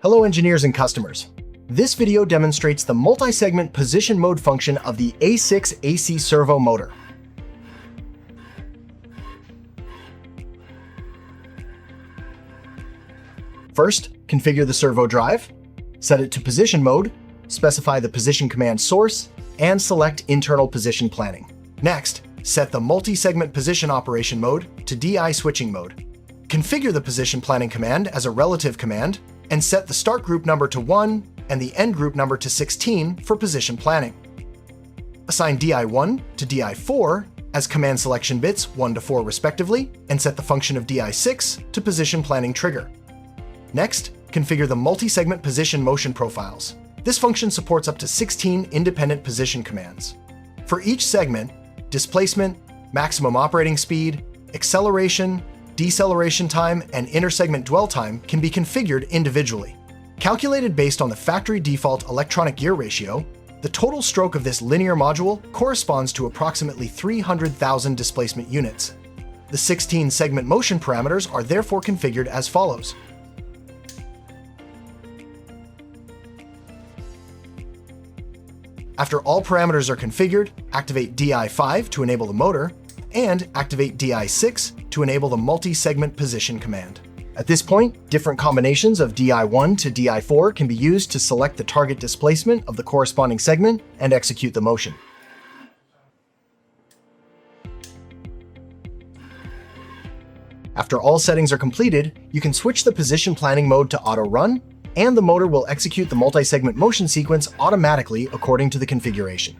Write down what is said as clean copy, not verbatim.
Hello engineers and customers. This video demonstrates the multi-segment position mode function of the A6 AC Servo Motor. First, configure the servo drive, set it to position mode, specify the position command source, and select internal position planning. Next, set the multi-segment position operation mode to DI switching mode. Configure the position planning command as a relative command, and set the start group number to 1 and the end group number to 16 for position planning. Assign DI1 to DI4 as command selection bits 1 to 4 respectively, and set the function of DI6 to position planning trigger. Next, configure the multi-segment position motion profiles. This function supports up to 16 independent position commands. For each segment, displacement, maximum operating speed, acceleration, deceleration time, and inter-segment dwell time can be configured individually. Calculated based on the factory default electronic gear ratio, the total stroke of this linear module corresponds to approximately 300,000 displacement units. The 16 segment motion parameters are therefore configured as follows. After all parameters are configured, activate DI5 to enable the motor, and activate DI6 to enable the multi-segment position command. At this point, different combinations of DI1 to DI4 can be used to select the target displacement of the corresponding segment and execute the motion. After all settings are completed, you can switch the position planning mode to auto run, and the motor will execute the multi-segment motion sequence automatically according to the configuration.